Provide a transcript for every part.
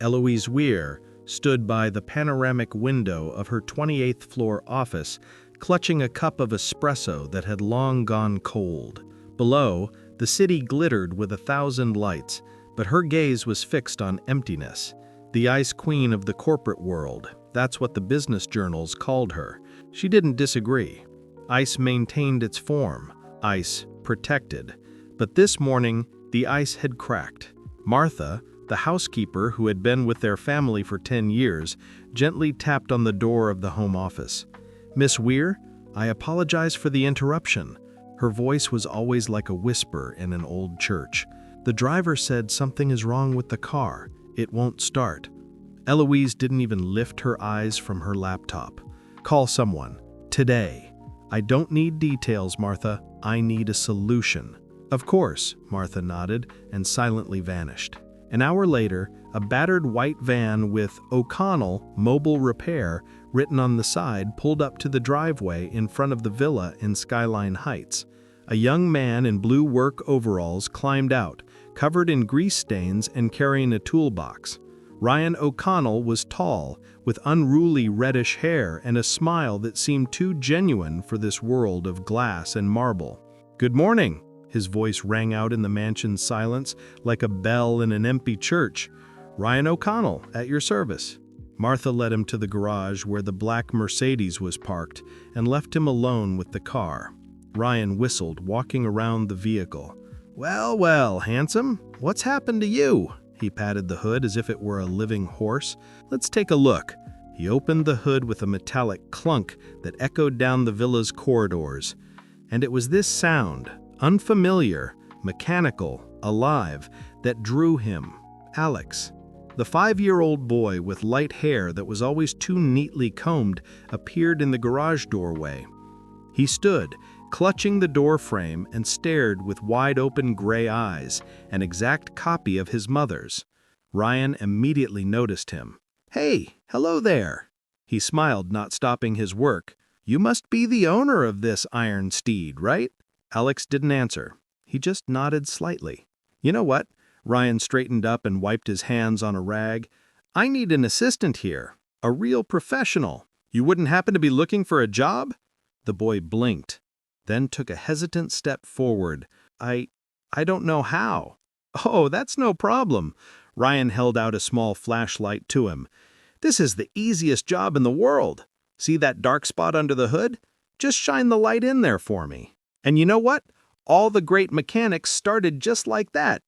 Eloise Weir stood by the panoramic window of her 28th floor office, clutching a cup of espresso that had long gone cold. Below, the city glittered with 1,000 lights, but her gaze was fixed on emptiness. The ice queen of the corporate world, that's what the business journals called her. She didn't disagree. Ice maintained its form. Ice protected. But this morning, the ice had cracked. Martha, the housekeeper who had been with their family for 10 years, gently tapped on the door of the home office. "Miss Weir, I apologize for the interruption." Her voice was always like a whisper in an old church. "The driver said something is wrong with the car. It won't start." Eloise didn't even lift her eyes from her laptop. "Call someone. Today. I don't need details, Martha. I need a solution." "Of course," Martha nodded and silently vanished. An hour later, a battered white van with O'Connell Mobile Repair written on the side pulled up to the driveway in front of the villa in Skyline Heights. A young man in blue work overalls climbed out, covered in grease stains and carrying a toolbox. Ryan O'Connell was tall, with unruly reddish hair and a smile that seemed too genuine for this world of glass and marble. "Good morning." His voice rang out in the mansion's silence like a bell in an empty church. "Ryan O'Connell, at your service." Martha led him to the garage where the black Mercedes was parked and left him alone with the car. Ryan whistled, walking around the vehicle. "Well, well, handsome, what's happened to you?" He patted the hood as if it were a living horse. "Let's take a look." He opened the hood with a metallic clunk that echoed down the villa's corridors. And it was this sound, unfamiliar, mechanical, alive, that drew him. Alex. The 5-year-old boy with light hair that was always too neatly combed appeared in the garage doorway. He stood, clutching the door frame, and stared with wide-open gray eyes, an exact copy of his mother's. Ryan immediately noticed him. "Hey, hello there." He smiled, not stopping his work. "You must be the owner of this iron steed, right?" Alex didn't answer. He just nodded slightly. "You know what?" Ryan straightened up and wiped his hands on a rag. "I need an assistant here. A real professional. You wouldn't happen to be looking for a job?" The boy blinked, then took a hesitant step forward. I don't know how." "Oh, that's no problem." Ryan held out a small flashlight to him. "This is the easiest job in the world. See that dark spot under the hood? Just shine the light in there for me. And you know what? All the great mechanics started just like that.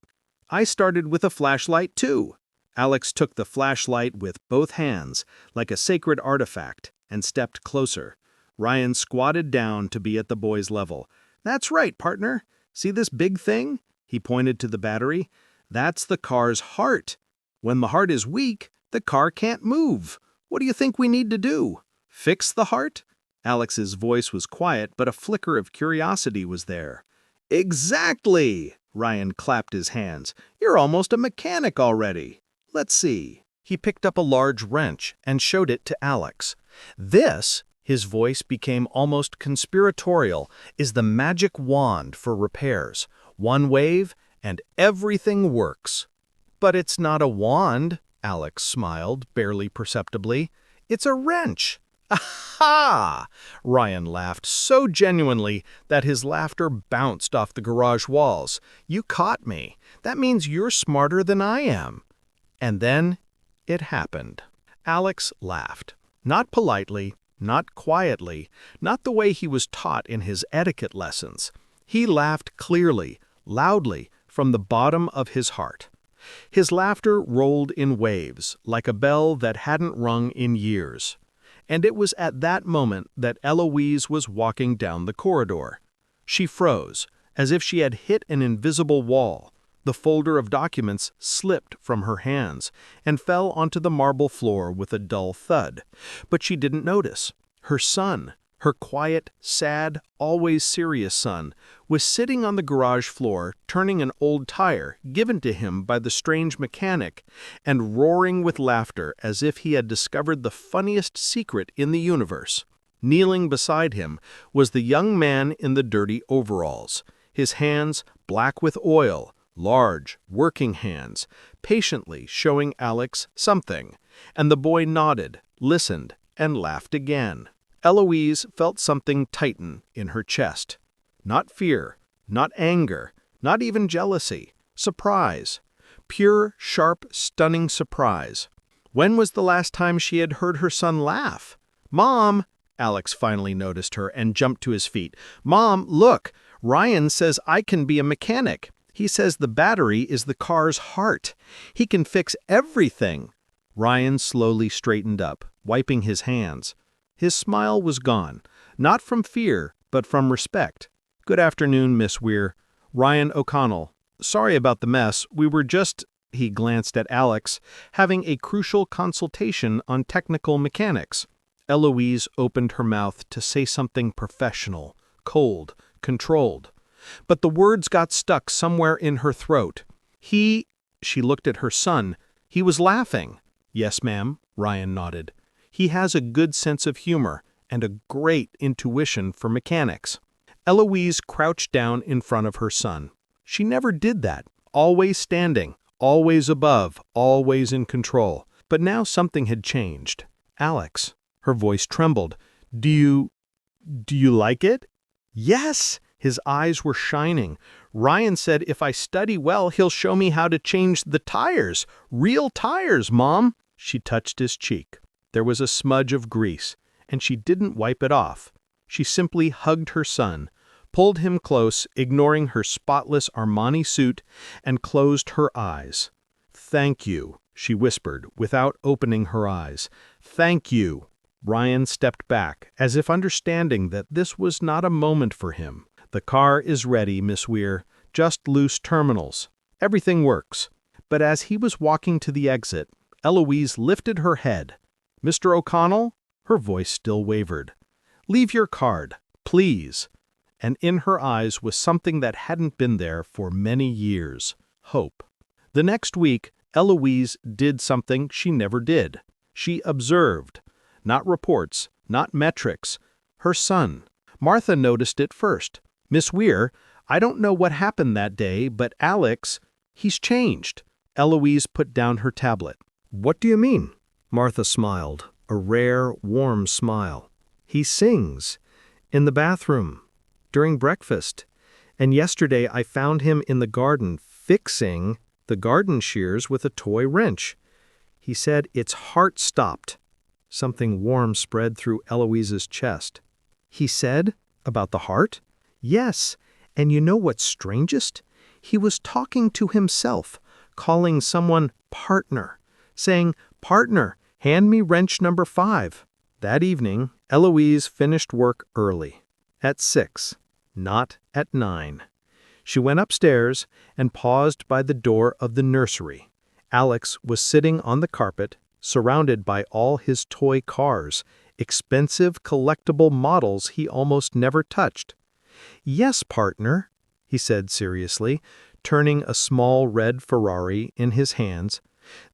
I started with a flashlight too." Alex took the flashlight with both hands, like a sacred artifact, and stepped closer. Ryan squatted down to be at the boy's level. "That's right, partner. See this big thing?" He pointed to the battery. "That's the car's heart. When the heart is weak, the car can't move. What do you think we need to do? Fix the heart?" Alex's voice was quiet, but a flicker of curiosity was there. "Exactly!" Ryan clapped his hands. "You're almost a mechanic already. Let's see." He picked up a large wrench and showed it to Alex. "This," his voice became almost conspiratorial, "is the magic wand for repairs. One wave, and everything works." "But it's not a wand," Alex smiled, barely perceptibly. "It's a wrench." "Aha!" Ryan laughed so genuinely that his laughter bounced off the garage walls. "You caught me. That means you're smarter than I am." And then it happened. Alex laughed. Not politely, not quietly, not the way he was taught in his etiquette lessons. He laughed clearly, loudly, from the bottom of his heart. His laughter rolled in waves, like a bell that hadn't rung in years. And it was at that moment that Eloise was walking down the corridor. She froze, as if she had hit an invisible wall. The folder of documents slipped from her hands and fell onto the marble floor with a dull thud. But she didn't notice. Her son, her quiet, sad, always serious son, was sitting on the garage floor turning an old tire given to him by the strange mechanic and roaring with laughter as if he had discovered the funniest secret in the universe. Kneeling beside him was the young man in the dirty overalls, his hands black with oil, large, working hands, patiently showing Alex something, and the boy nodded, listened, and laughed again. Eloise felt something tighten in her chest. Not fear, not anger, not even jealousy. Surprise. Pure, sharp, stunning surprise. When was the last time she had heard her son laugh? "Mom!" Alex finally noticed her and jumped to his feet. "Mom, look! Ryan says I can be a mechanic. He says the battery is the car's heart. He can fix everything." Ryan slowly straightened up, wiping his hands. His smile was gone, not from fear, but from respect. "Good afternoon, Miss Weir. Ryan O'Connell. Sorry about the mess. We were just," he glanced at Alex, "having a crucial consultation on technical mechanics." Eloise opened her mouth to say something professional, cold, controlled. But the words got stuck somewhere in her throat. She looked at her son. "He was laughing." "Yes, ma'am," Ryan nodded. "He has a good sense of humor and a great intuition for mechanics." Eloise crouched down in front of her son. She never did that, always standing, always above, always in control. But now something had changed. "Alex," her voice trembled, Do you like it?" "Yes!" His eyes were shining. "Ryan said if I study well, he'll show me how to change the tires. Real tires, Mom!" She touched his cheek. There was a smudge of grease, and she didn't wipe it off. She simply hugged her son, pulled him close, ignoring her spotless Armani suit, and closed her eyes. "Thank you," she whispered, without opening her eyes. "Thank you." Ryan stepped back, as if understanding that this was not a moment for him. "The car is ready, Miss Weir. Just loose terminals. Everything works." But as he was walking to the exit, Eloise lifted her head. "Mr. O'Connell?" Her voice still wavered. "Leave your card, please." And in her eyes was something that hadn't been there for many years: hope. The next week, Eloise did something she never did. She observed. Not reports, not metrics. Her son. Martha noticed it first. "Miss Weir, I don't know what happened that day, but Alex, he's changed." Eloise put down her tablet. "What do you mean?" Martha smiled, a rare, warm smile. "He sings. In the bathroom. During breakfast. And yesterday I found him in the garden fixing the garden shears with a toy wrench. He said its heart stopped." Something warm spread through Eloise's chest. "He said? About the heart?" "Yes, and you know what's strangest? He was talking to himself, calling someone partner, saying, 'Partner, hand me wrench number 5. That evening, Eloise finished work early, at 6, not at 9. She went upstairs and paused by the door of the nursery. Alex was sitting on the carpet, surrounded by all his toy cars, expensive collectible models he almost never touched. "Yes, partner," he said seriously, turning a small red Ferrari in his hands.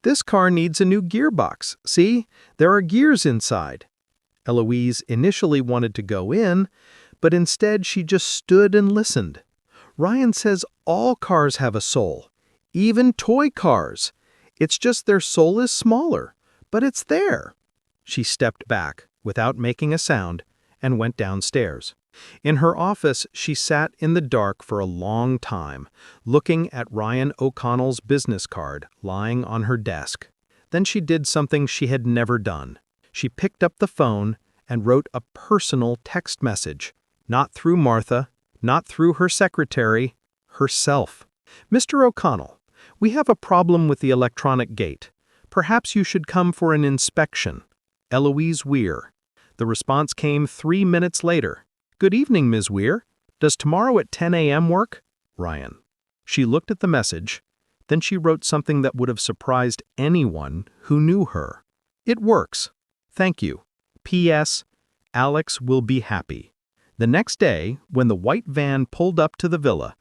"This car needs a new gearbox. See, there are gears inside." Eloise initially wanted to go in, but instead she just stood and listened. "Ryan says all cars have a soul, even toy cars. It's just their soul is smaller, but it's there." She stepped back, without making a sound, and went downstairs. In her office, she sat in the dark for a long time, looking at Ryan O'Connell's business card lying on her desk. Then she did something she had never done. She picked up the phone and wrote a personal text message, not through Martha, not through her secretary, herself. "Mr. O'Connell, we have a problem with the electronic gate. Perhaps you should come for an inspection. Eloise Weir." The response came 3 minutes later. "Good evening, Ms. Weir. Does tomorrow at 10 a.m. work? Ryan." She looked at the message. Then she wrote something that would have surprised anyone who knew her. "It works. Thank you. P.S. Alex will be happy." The next day, when the white van pulled up to the villa,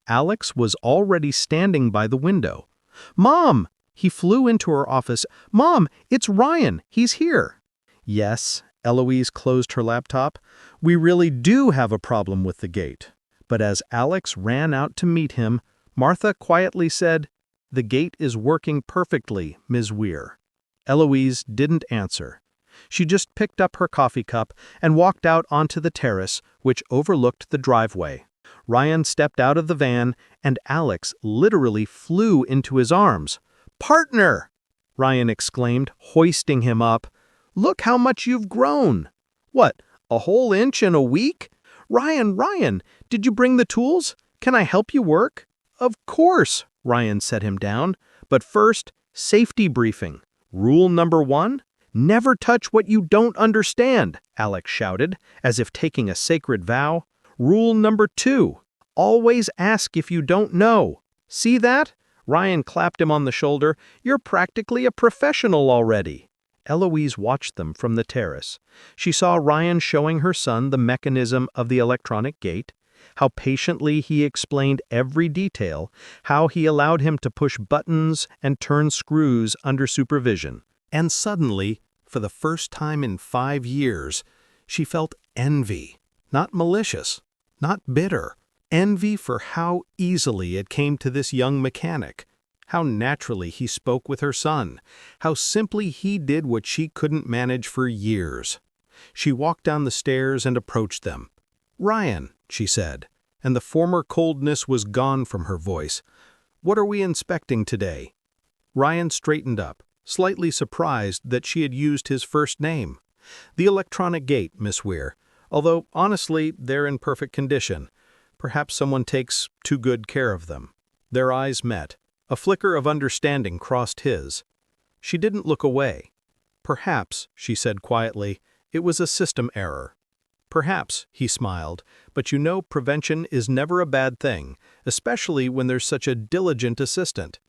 Alex was already standing by the window. "Mom!" He flew into her office. "Mom, it's Ryan. He's here." "Yes," Eloise closed her laptop. "We really do have a problem with the gate." But as Alex ran out to meet him, Martha quietly said, "The gate is working perfectly, Ms. Weir." Eloise didn't answer. She just picked up her coffee cup and walked out onto the terrace, which overlooked the driveway. Ryan stepped out of the van, and Alex literally flew into his arms. "Partner!" Ryan exclaimed, hoisting him up. "Look how much you've grown!" "What, a whole inch in a week?" Ryan, did you bring the tools? Can I help you work?" "Of course," Ryan set him down. "But first, safety briefing. Rule number 1? Never touch what you don't understand," Alex shouted, as if taking a sacred vow. "Rule number 2, always ask if you don't know. See that?" Ryan clapped him on the shoulder. "You're practically a professional already." Eloise watched them from the terrace. She saw Ryan showing her son the mechanism of the electronic gate, how patiently he explained every detail, how he allowed him to push buttons and turn screws under supervision. And suddenly, for the first time in 5 years, she felt envy. Not malicious, not bitter. Envy for how easily it came to this young mechanic, how naturally he spoke with her son, how simply he did what she couldn't manage for years. She walked down the stairs and approached them. "Ryan," she said, and the former coldness was gone from her voice. "What are we inspecting today?" Ryan straightened up, slightly surprised that she had used his first name. "The electronic gate, Miss Weir, although honestly they're in perfect condition. Perhaps someone takes too good care of them." Their eyes met. A flicker of understanding crossed his. She didn't look away. "Perhaps," she said quietly, "it was a system error." "Perhaps," he smiled, "but you know prevention is never a bad thing, especially when there's such a diligent assistant."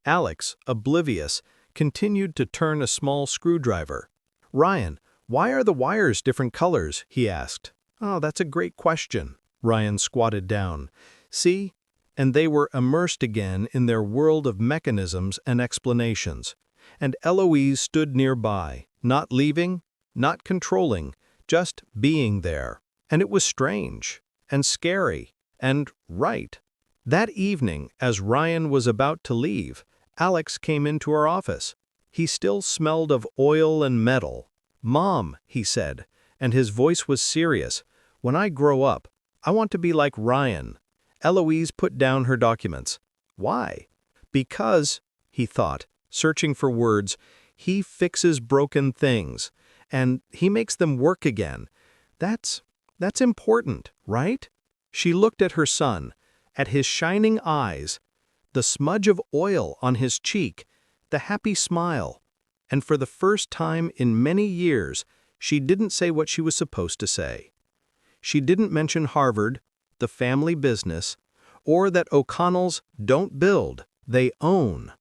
Alex, oblivious, continued to turn a small screwdriver. "Ryan, why are the wires different colors?" he asked. "Oh, that's a great question." Ryan squatted down. "See?" And they were immersed again in their world of mechanisms and explanations. And Eloise stood nearby, not leaving, not controlling, just being there. And it was strange, and scary, and right. That evening, as Ryan was about to leave, Alex came into our office. He still smelled of oil and metal. "Mom," he said, and his voice was serious, "when I grow up, I want to be like Ryan." Eloise put down her documents. "Why?" "Because," he thought, searching for words, "he fixes broken things, and he makes them work again. That's important, right?" She looked at her son, at his shining eyes, the smudge of oil on his cheek, the happy smile, and for the first time in many years, she didn't say what she was supposed to say. She didn't mention Harvard, the family business, or that O'Connells don't build, they own.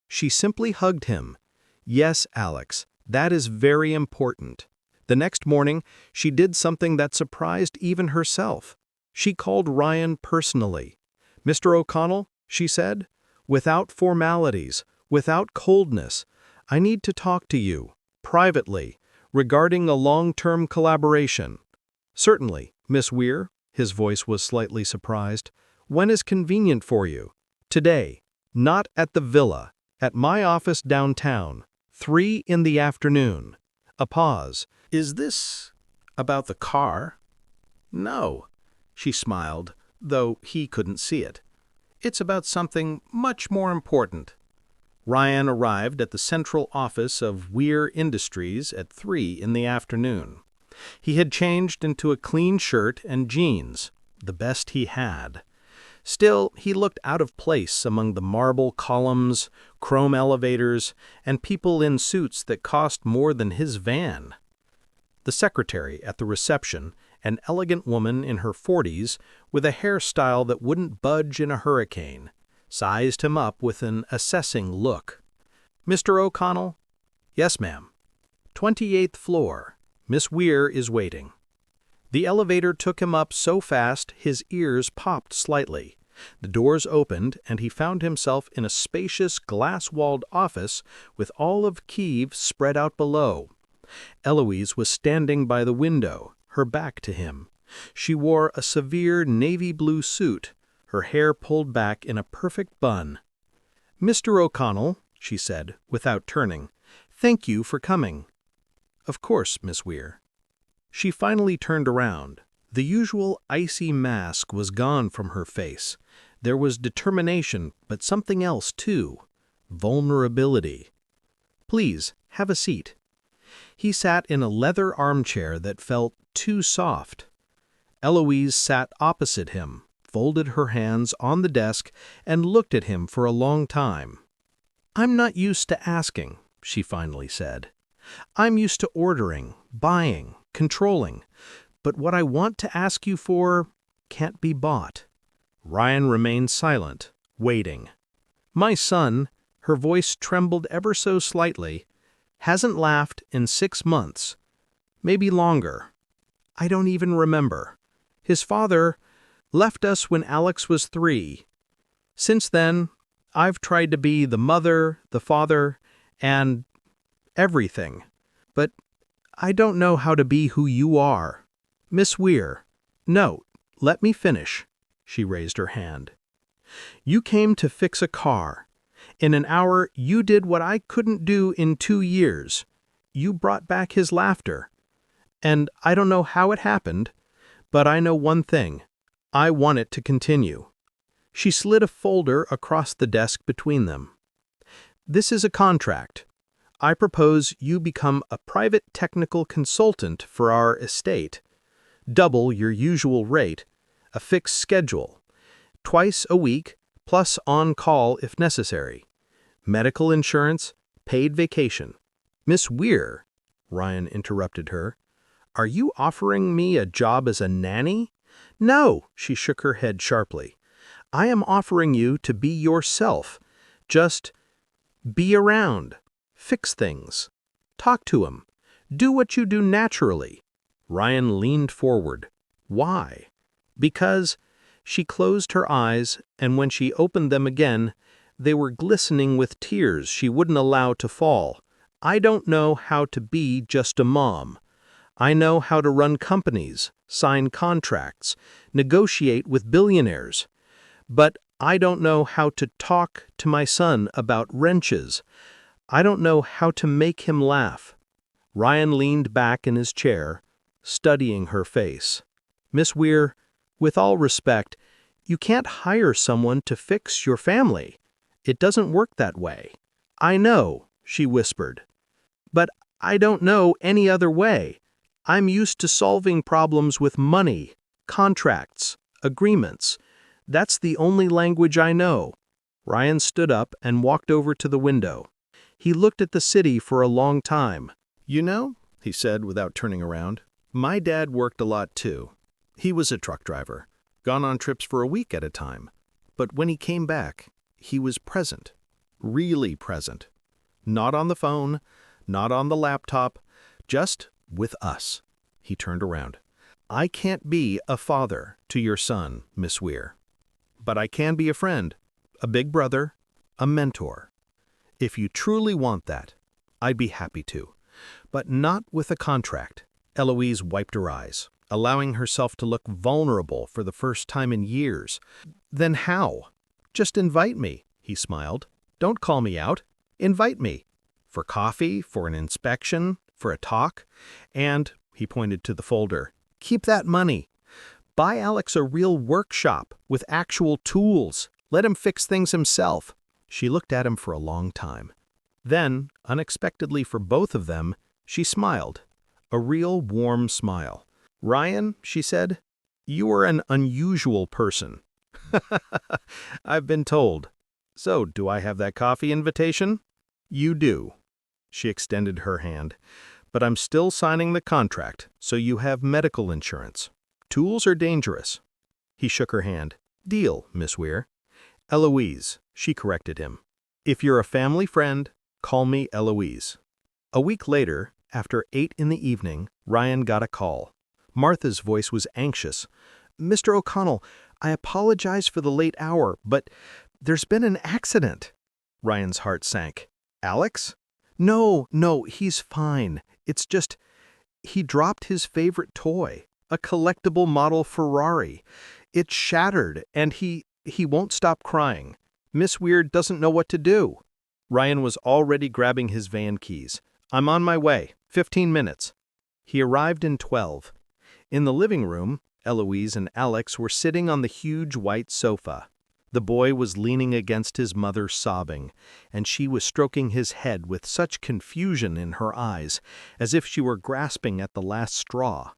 She simply hugged him. "Yes, Alex, that is very important." The next morning, she did something that surprised even herself. She called Ryan personally. "Mr. O'Connell," she said, "without formalities, without coldness, I need to talk to you, privately, regarding a long-term collaboration." "Certainly, Miss Weir." His voice was slightly surprised. "When is convenient for you?" "Today. Not at the villa. At my office downtown. 3 in the afternoon." A pause. "Is this about the car?" "No." She smiled, though he couldn't see it. "It's about something much more important." Ryan arrived at the central office of Weir Industries at 3 in the afternoon. He had changed into a clean shirt and jeans, the best he had. Still, he looked out of place among the marble columns, chrome elevators, and people in suits that cost more than his van. The secretary at the reception, an elegant woman in her 40s with a hairstyle that wouldn't budge in a hurricane, sized him up with an assessing look. "Mr. O'Connell?" "Yes, ma'am." "28th floor. Miss Weir is waiting." The elevator took him up so fast his ears popped slightly. The doors opened, and he found himself in a spacious, glass-walled office with all of Kiev spread out below. Eloise was standing by the window, her back to him. She wore a severe navy blue suit, her hair pulled back in a perfect bun. "Mr. O'Connell," she said, without turning, "thank you for coming." "Of course, Miss Weir." She finally turned around. The usual icy mask was gone from her face. There was determination, but something else, too. Vulnerability. "Please, have a seat." He sat in a leather armchair that felt too soft. Eloise sat opposite him, folded her hands on the desk, and looked at him for a long time. "I'm not used to asking," she finally said. "I'm used to ordering, buying, controlling. But what I want to ask you for can't be bought." Ryan remained silent, waiting. "My son," her voice trembled ever so slightly, "hasn't laughed in 6 months. Maybe longer. I don't even remember. His father left us when Alex was 3. Since then, I've tried to be the mother, the father, and everything. But I don't know how to be who you are. Miss Weir." "No, let me finish." She raised her hand. "You came to fix a car. In an hour, you did what I couldn't do in 2 years. You brought back his laughter. And I don't know how it happened, but I know one thing. I want it to continue." She slid a folder across the desk between them. "This is a contract. I propose you become a private technical consultant for our estate. Double your usual rate, a fixed schedule, twice a week, plus on-call if necessary. Medical insurance, paid vacation." "Miss Weir," Ryan interrupted her, "are you offering me a job as a nanny?" "No," she shook her head sharply. "I am offering you to be yourself. Just be around, fix things, talk to him, do what you do naturally." Ryan leaned forward. "Why?" "Because—" She closed her eyes, and when she opened them again, they were glistening with tears she wouldn't allow to fall. "I don't know how to be just a mom. I know how to run companies, sign contracts, negotiate with billionaires. But I don't know how to talk to my son about wrenches. I don't know how to make him laugh." Ryan leaned back in his chair, studying her face. "Miss Weir, with all respect, you can't hire someone to fix your family. It doesn't work that way." "I know," she whispered. "But I don't know any other way. I'm used to solving problems with money, contracts, agreements. That's the only language I know." Ryan stood up and walked over to the window. He looked at the city for a long time. "You know," he said without turning around, "my dad worked a lot too. He was a truck driver, gone on trips for a week at a time. But when he came back, he was present, really present. Not on the phone, not on the laptop, just with us." He turned around. "I can't be a father to your son, Miss Weir. But I can be a friend, a big brother, a mentor. If you truly want that, I'd be happy to. But not with a contract." Eloise wiped her eyes, allowing herself to look vulnerable for the first time in years. "Then how?" "Just invite me," he smiled. "Don't call me out. Invite me. For coffee, for an inspection, for a talk. And," he pointed to the folder, "keep that money. Buy Alex a real workshop with actual tools. Let him fix things himself." She looked at him for a long time. Then, unexpectedly for both of them, she smiled. A real warm smile. "Ryan," she said, "you are an unusual person." "I've been told. So, do I have that coffee invitation?" "You do." She extended her hand. "But I'm still signing the contract, so you have medical insurance. Tools are dangerous." He shook her hand. "Deal, Miss Weir." "Eloise," she corrected him. "If you're a family friend, call me Eloise." A week later, after 8 in the evening, Ryan got a call. Martha's voice was anxious. "Mr. O'Connell, I apologize for the late hour, but there's been an accident." Ryan's heart sank. "Alex?" No, he's fine. It's just, he dropped his favorite toy, a collectible model Ferrari. It shattered, and he won't stop crying. Miss Weird doesn't know what to do." Ryan was already grabbing his van keys. "I'm on my way. 15 minutes." He arrived in 12. In the living room, Eloise and Alex were sitting on the huge white sofa. The boy was leaning against his mother sobbing, and she was stroking his head with such confusion in her eyes, as if she were grasping at the last straw.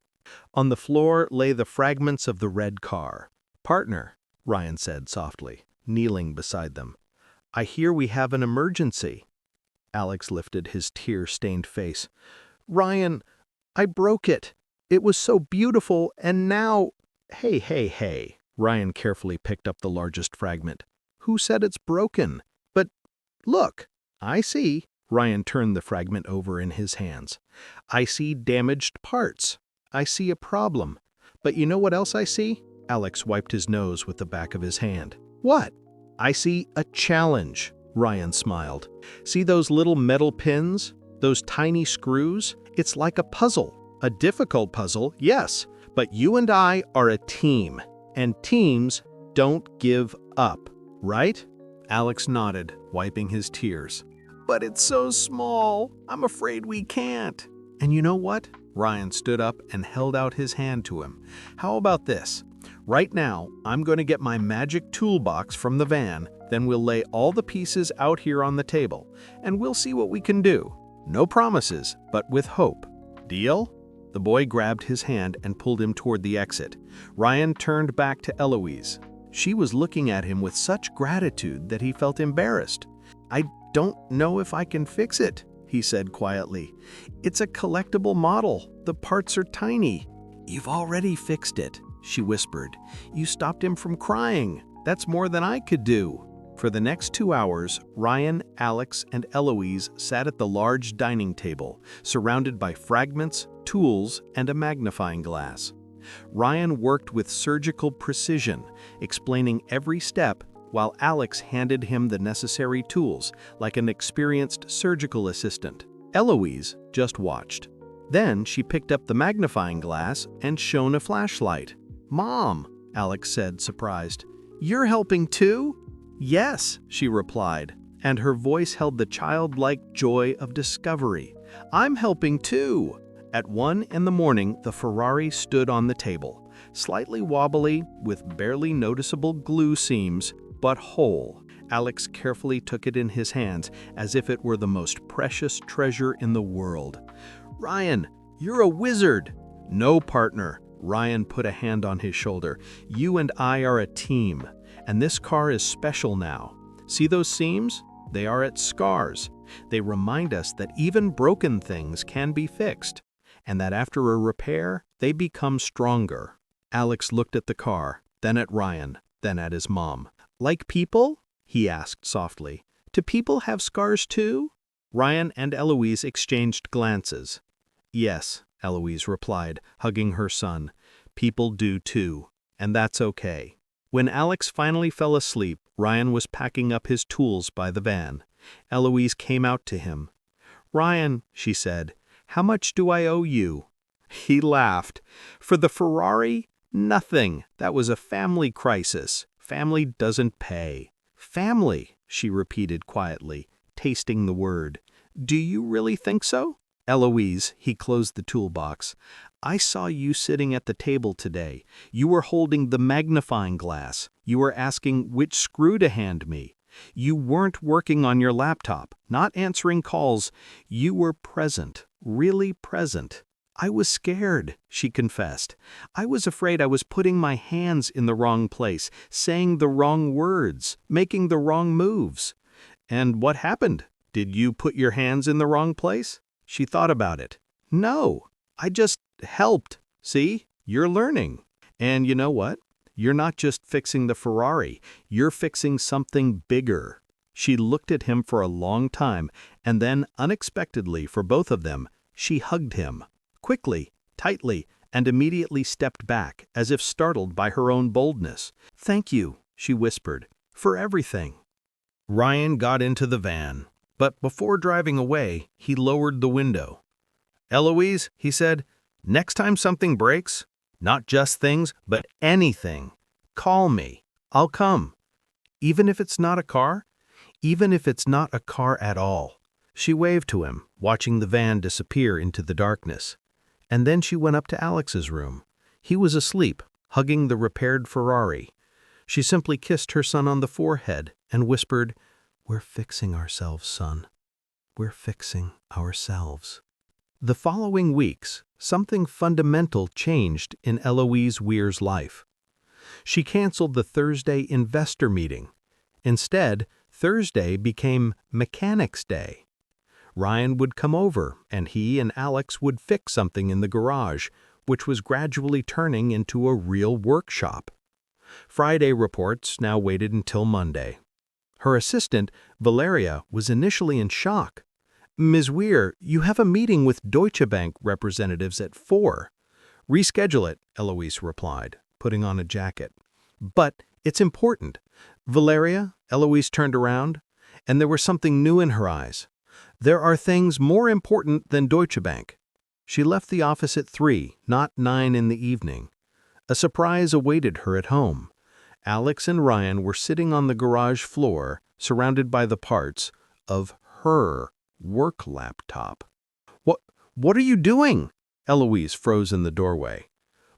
On the floor lay the fragments of the red car. "Partner," Ryan said softly, kneeling beside them, "I hear we have an emergency." Alex lifted his tear-stained face. "Ryan, I broke it. It was so beautiful, and now—" Hey. Ryan carefully picked up the largest fragment. "Who said it's broken? But look, I see." Ryan turned the fragment over in his hands. "I see damaged parts. I see a problem. But you know what else I see?" Alex wiped his nose with the back of his hand. "What?" "I see a challenge," Ryan smiled. "See those little metal pins? Those tiny screws? It's like a puzzle. A difficult puzzle, yes, but you and I are a team. And teams don't give up, right?" Alex nodded, wiping his tears. "But it's so small. I'm afraid we can't." "And you know what?" Ryan stood up and held out his hand to him. "How about this? Right now, I'm going to get my magic toolbox from the van, then we'll lay all the pieces out here on the table, and we'll see what we can do. No promises, but with hope. Deal?" The boy grabbed his hand and pulled him toward the exit. Ryan turned back to Eloise. She was looking at him with such gratitude that he felt embarrassed. "I don't know if I can fix it," he said quietly. "It's a collectible model. The parts are tiny." "You've already fixed it," she whispered. "You stopped him from crying. That's more than I could do." For the next 2 hours, Ryan, Alex, and Eloise sat at the large dining table, surrounded by fragments, tools, and a magnifying glass. Ryan worked with surgical precision, explaining every step, while Alex handed him the necessary tools, like an experienced surgical assistant. Eloise just watched. Then she picked up the magnifying glass and shone a flashlight. "Mom," Alex said, surprised, "you're helping too?" "Yes," she replied, and her voice held the childlike joy of discovery. "I'm helping too." At 1 in the morning, the Ferrari stood on the table, slightly wobbly, with barely noticeable glue seams, but whole. Alex carefully took it in his hands as if it were the most precious treasure in the world. "Ryan, you're a wizard." "No, partner." Ryan put a hand on his shoulder. "You and I are a team. And this car is special now. See those seams? They are its scars. They remind us that even broken things can be fixed, and that after a repair, they become stronger." Alex looked at the car, then at Ryan, then at his mom. "Like people?" he asked softly. "Do people have scars too?" Ryan and Eloise exchanged glances. "Yes," Eloise replied, hugging her son. "People do too, and that's okay." When Alex finally fell asleep, Ryan was packing up his tools by the van. Eloise came out to him. "Ryan," she said, "how much do I owe you?" He laughed. "For the Ferrari? Nothing. That was a family crisis. Family doesn't pay." "Family," she repeated quietly, tasting the word. "Do you really think so?" "Eloise," he closed the toolbox, "I saw you sitting at the table today. You were holding the magnifying glass. You were asking which screw to hand me. You weren't working on your laptop, not answering calls. You were present, really present." "I was scared," she confessed. "I was afraid I was putting my hands in the wrong place, saying the wrong words, making the wrong moves." "And what happened? Did you put your hands in the wrong place?" She thought about it. "No, I just helped. See, you're learning. And you know what? You're not just fixing the Ferrari, you're fixing something bigger." She looked at him for a long time, and then, unexpectedly for both of them, she hugged him. Quickly, tightly, and immediately stepped back, as if startled by her own boldness. "Thank you," she whispered, "for everything." Ryan got into the van, but before driving away, he lowered the window. "Eloise," he said, "next time something breaks, not just things, but anything, call me. I'll come. Even if it's not a car? Even if it's not a car at all. She waved to him, watching the van disappear into the darkness. And then she went up to Alex's room. He was asleep, hugging the repaired Ferrari. She simply kissed her son on the forehead and whispered, "We're fixing ourselves, son. We're fixing ourselves." The following weeks, something fundamental changed in Eloise Weir's life. She canceled the Thursday investor meeting. Instead, Thursday became Mechanics Day. Ryan would come over, and he and Alex would fix something in the garage, which was gradually turning into a real workshop. Friday reports now waited until Monday. Her assistant, Valeria, was initially in shock. "Ms. Weir, you have a meeting with Deutsche Bank representatives at 4. "Reschedule it," Eloise replied, putting on a jacket. "But it's important." "Valeria," Eloise turned around, and there was something new in her eyes. "There are things more important than Deutsche Bank." She left the office at 3, not 9 in the evening. A surprise awaited her at home. Alex and Ryan were sitting on the garage floor, surrounded by the parts of her work laptop. What are you doing?" Eloise froze in the doorway.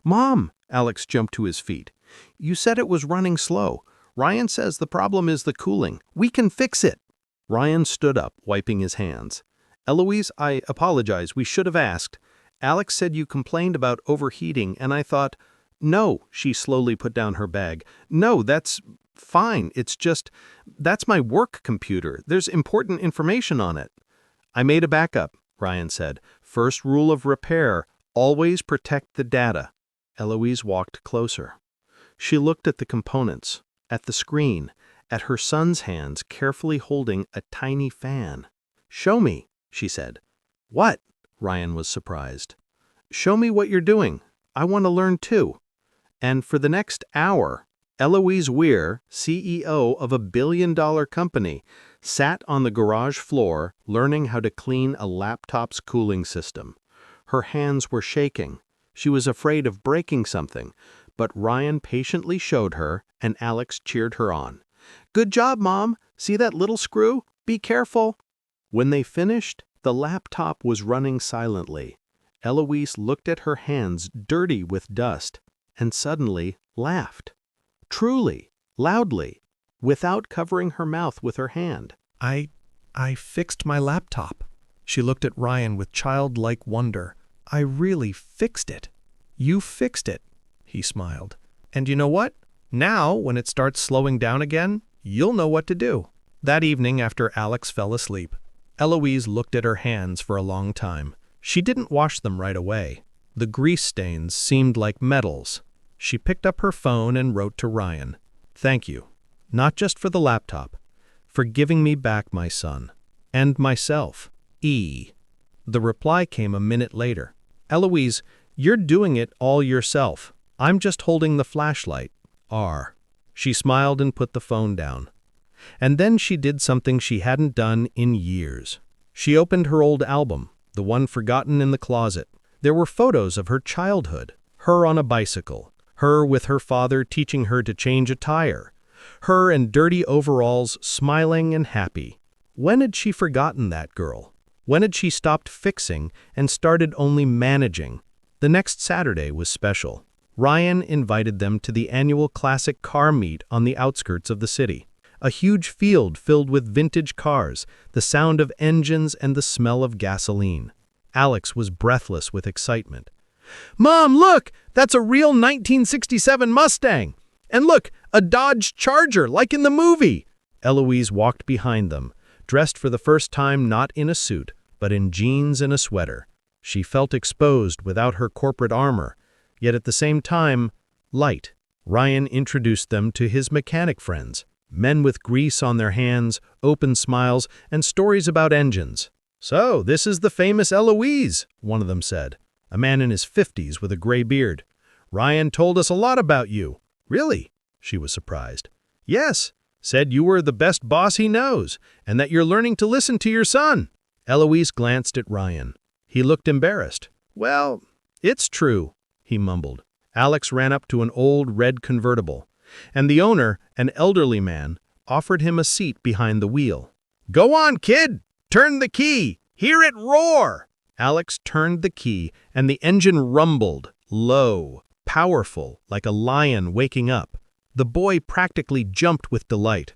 "Mom," Alex jumped to his feet. "You said it was running slow. Ryan says the problem is the cooling. We can fix it." Ryan stood up, wiping his hands. "Eloise, I apologize. We should have asked. Alex said you complained about overheating, and I thought—" "No," she slowly put down her bag. "No, that's fine. It's just, that's my work computer. There's important information on it." "I made a backup," Ryan said. "First rule of repair, always protect the data." Eloise walked closer. She looked at the components, at the screen, at her son's hands carefully holding a tiny fan. "Show me," she said. "What?" Ryan was surprised. "Show me what you're doing. I want to learn too." And for the next hour, Eloise Weir, CEO of a billion-dollar company, sat on the garage floor learning how to clean a laptop's cooling system. Her hands were shaking. She was afraid of breaking something, but Ryan patiently showed her, and Alex cheered her on. "Good job, Mom. See that little screw? Be careful." When they finished, the laptop was running silently. Eloise looked at her hands dirty with dust and suddenly laughed. Truly, loudly, without covering her mouth with her hand. I fixed my laptop." She looked at Ryan with childlike wonder. "I really fixed it." "You fixed it," he smiled. "And you know what? Now, when it starts slowing down again, you'll know what to do." That evening, after Alex fell asleep, Eloise looked at her hands for a long time. She didn't wash them right away. The grease stains seemed like metals. She picked up her phone and wrote to Ryan, "Thank you, not just for the laptop, for giving me back my son. And myself. E." The reply came a minute later. "Eloise, you're doing it all yourself. I'm just holding the flashlight. R." She smiled and put the phone down. And then she did something she hadn't done in years. She opened her old album, the one forgotten in the closet. There were photos of her childhood, her on a bicycle, her with her father teaching her to change a tire, her in dirty overalls smiling and happy. When had she forgotten that girl? When had she stopped fixing and started only managing? The next Saturday was special. Ryan invited them to the annual classic car meet on the outskirts of the city. A huge field filled with vintage cars, the sound of engines and the smell of gasoline. Alex was breathless with excitement. "Mom, look! That's a real 1967 Mustang! And look, a Dodge Charger, like in the movie!" Eloise walked behind them, dressed for the first time not in a suit, but in jeans and a sweater. She felt exposed without her corporate armor, yet at the same time, light. Ryan introduced them to his mechanic friends, men with grease on their hands, open smiles, and stories about engines. "So, this is the famous Eloise," one of them said, a man in his 50s with a gray beard. "Ryan told us a lot about you." "Really?" She was surprised. "Yes, said you were the best boss he knows, and that you're learning to listen to your son." Eloise glanced at Ryan. He looked embarrassed. "Well, it's true," he mumbled. Alex ran up to an old red convertible, and the owner, an elderly man, offered him a seat behind the wheel. "Go on, kid! Turn the key! Hear it roar!" Alex turned the key, and the engine rumbled, low, powerful, like a lion waking up. The boy practically jumped with delight.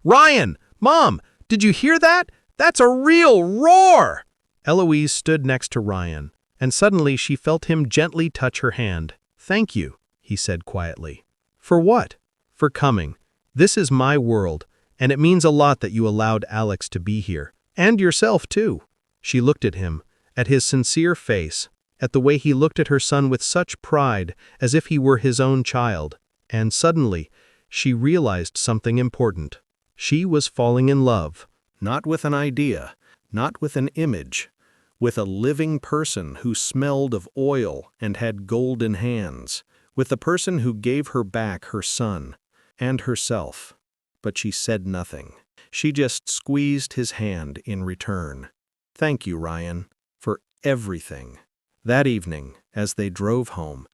"Ryan! Mom! Did you hear that? That's a real roar!" Eloise stood next to Ryan, and suddenly she felt him gently touch her hand. "Thank you," he said quietly. "For what?" "For coming. This is my world, and it means a lot that you allowed Alex to be here. And yourself, too." She looked at him, at his sincere face, at the way he looked at her son with such pride, as if he were his own child. And suddenly, she realized something important. She was falling in love. Not with an idea, not with an image, with a living person who smelled of oil and had golden hands, with the person who gave her back her son and herself. But she said nothing. She just squeezed his hand in return. "Thank you, Ryan, for everything." That evening, as they drove home,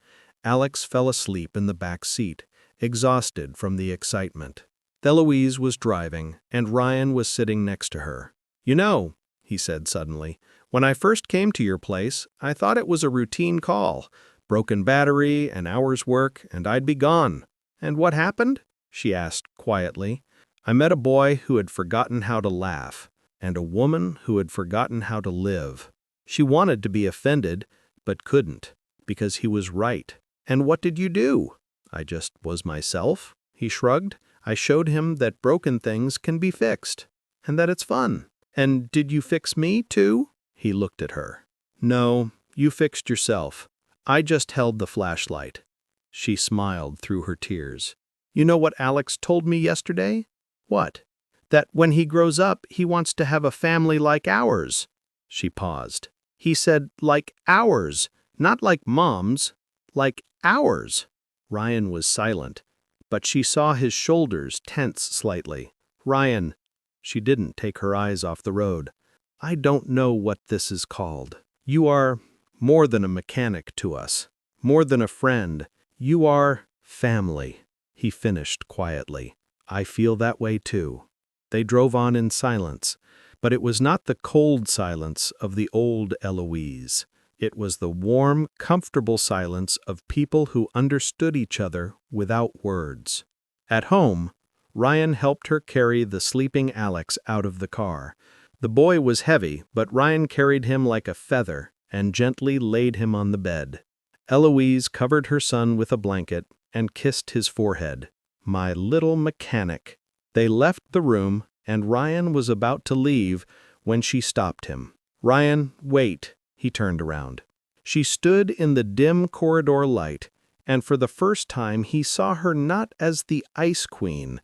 Alex fell asleep in the back seat, exhausted from the excitement. Eloise was driving, and Ryan was sitting next to her. "You know," he said suddenly, "when I first came to your place, I thought it was a routine call. Broken battery, an hour's work, and I'd be gone." "And what happened?" she asked quietly. "I met a boy who had forgotten how to laugh, and a woman who had forgotten how to live. She wanted to be offended, but couldn't, because he was right." "And what did you do?" "I just was myself," he shrugged. "I showed him that broken things can be fixed, and that it's fun." "And did you fix me, too?" He looked at her. "No, you fixed yourself. I just held the flashlight." She smiled through her tears. "You know what Alex told me yesterday?" "What?" "That when he grows up, he wants to have a family like ours." She paused. "He said, like ours, not like Mom's, like ours." Ryan was silent, but she saw his shoulders tense slightly. "Ryan," she didn't take her eyes off the road, "I don't know what this is called. You are more than a mechanic to us, more than a friend. You are family," he finished quietly. "I feel that way too." They drove on in silence, but it was not the cold silence of the old Eloise. It was the warm, comfortable silence of people who understood each other without words. At home, Ryan helped her carry the sleeping Alex out of the car. The boy was heavy, but Ryan carried him like a feather and gently laid him on the bed. Eloise covered her son with a blanket and kissed his forehead. "My little mechanic." They left the room, and Ryan was about to leave when she stopped him. "Ryan, wait." He turned around. She stood in the dim corridor light, and for the first time he saw her not as the Ice Queen,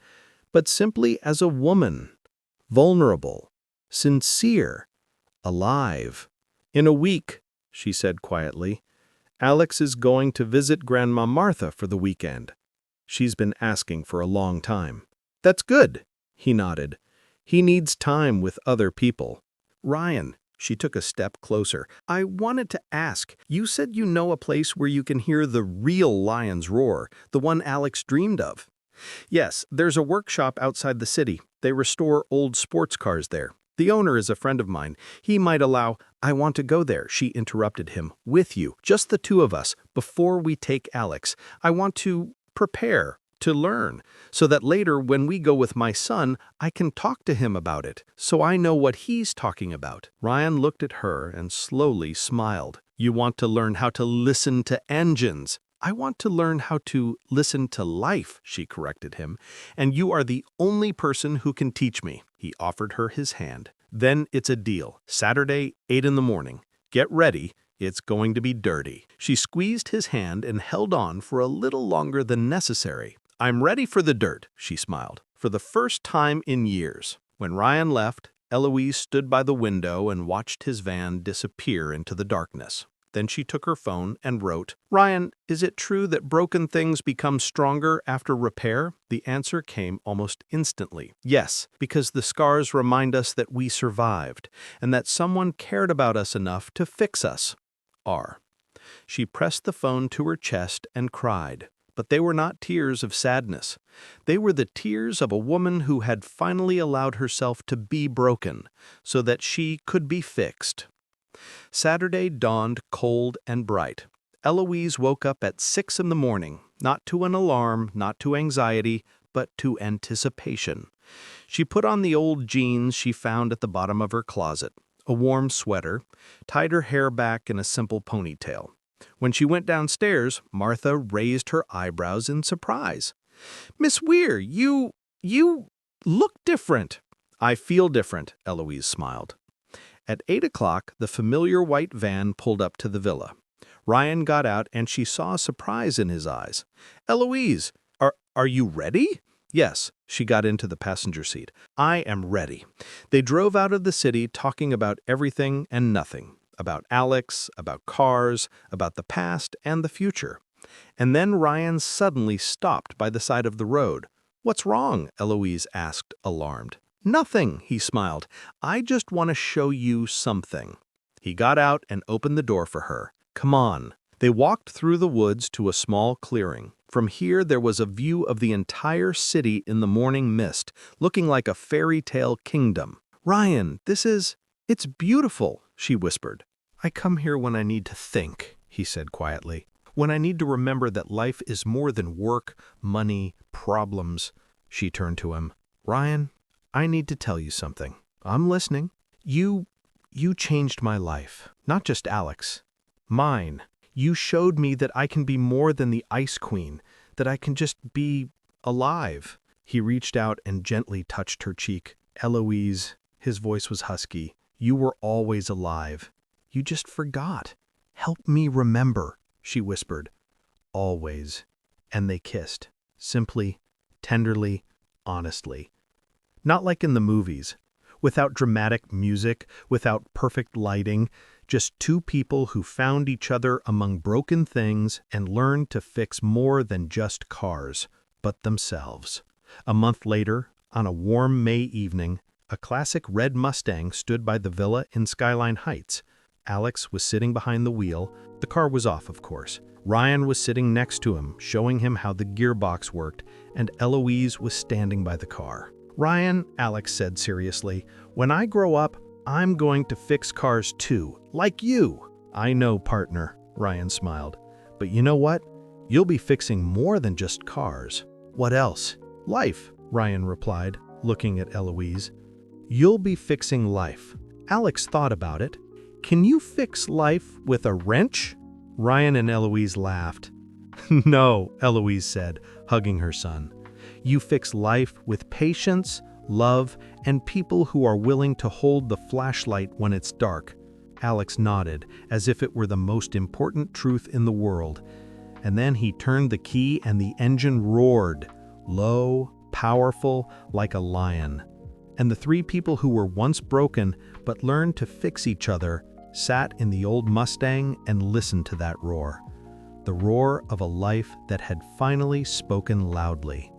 but simply as a woman, vulnerable, sincere, alive. "In a week," she said quietly, "Alex is going to visit Grandma Martha for the weekend. She's been asking for a long time." "That's good," he nodded. "He needs time with other people." "Ryan," she took a step closer, "I wanted to ask, you said you know a place where you can hear the real lion's roar, the one Alex dreamed of." "Yes, there's a workshop outside the city. They restore old sports cars there. The owner is a friend of mine. He might allow—" "I want to go there," she interrupted him, "with you, just the two of us, before we take Alex. I want to prepare, to learn, so that later when we go with my son, I can talk to him about it, so I know what he's talking about." Ryan looked at her and slowly smiled. "You want to learn how to listen to engines." "I want to learn how to listen to life," she corrected him, "and you are the only person who can teach me." He offered her his hand. "Then it's a deal. Saturday, 8 in the morning. Get ready. It's going to be dirty." She squeezed his hand and held on for a little longer than necessary. "I'm ready for the dirt," she smiled, for the first time in years. When Ryan left, Eloise stood by the window and watched his van disappear into the darkness. Then she took her phone and wrote, "Ryan, is it true that broken things become stronger after repair?" The answer came almost instantly. "Yes, because the scars remind us that we survived, and that someone cared about us enough to fix us." R. She pressed the phone to her chest and cried. But they were not tears of sadness. They were the tears of a woman who had finally allowed herself to be broken so that she could be fixed. Saturday dawned cold and bright. Eloise woke up at 6 in the morning, not to an alarm, not to anxiety, but to anticipation. She put on the old jeans she found at the bottom of her closet, a warm sweater, tied her hair back in a simple ponytail. When she went downstairs, Martha raised her eyebrows in surprise. "Miss Weir, you look different." "I feel different," Eloise smiled. At 8 o'clock, the familiar white van pulled up to the villa. Ryan got out and she saw surprise in his eyes. "Eloise, are you ready?" "Yes." She got into the passenger seat. "I am ready." They drove out of the city talking about everything and nothing. About Alex, about cars, about the past and the future. And then Ryan suddenly stopped by the side of the road. "What's wrong?" Eloise asked, alarmed. "Nothing," he smiled. "I just want to show you something." He got out and opened the door for her. "Come on." They walked through the woods to a small clearing. From here there was a view of the entire city in the morning mist, looking like a fairy tale kingdom. "Ryan, it's beautiful," she whispered. "I come here when I need to think," he said quietly. "When I need to remember that life is more than work, money, problems." She turned to him. "Ryan, I need to tell you something." "I'm listening." You changed my life. Not just Alex. Mine. You showed me that I can be more than the Ice Queen, that I can just be alive." He reached out and gently touched her cheek. "Eloise," his voice was husky, "you were always alive. You just forgot." "Help me remember," she whispered. "Always." And they kissed. Simply, tenderly, honestly. Not like in the movies. Without dramatic music, without perfect lighting, just two people who found each other among broken things and learned to fix more than just cars, but themselves. A month later, on a warm May evening, a classic red Mustang stood by the villa in Skyline Heights. Alex was sitting behind the wheel. The car was off, of course. Ryan was sitting next to him, showing him how the gearbox worked, and Eloise was standing by the car. "Ryan," Alex said seriously, "when I grow up, I'm going to fix cars too, like you." "I know, partner," Ryan smiled. "But you know what? You'll be fixing more than just cars." "What else?" "Life," Ryan replied, looking at Eloise. "You'll be fixing life." Alex thought about it. "Can you fix life with a wrench?" Ryan and Eloise laughed. "No," Eloise said, hugging her son. "You fix life with patience, love, and people who are willing to hold the flashlight when it's dark." Alex nodded, as if it were the most important truth in the world. And then he turned the key and the engine roared, low, powerful, like a lion. And the three people who were once broken but learned to fix each other sat in the old Mustang and listened to that roar. The roar of a life that had finally spoken loudly.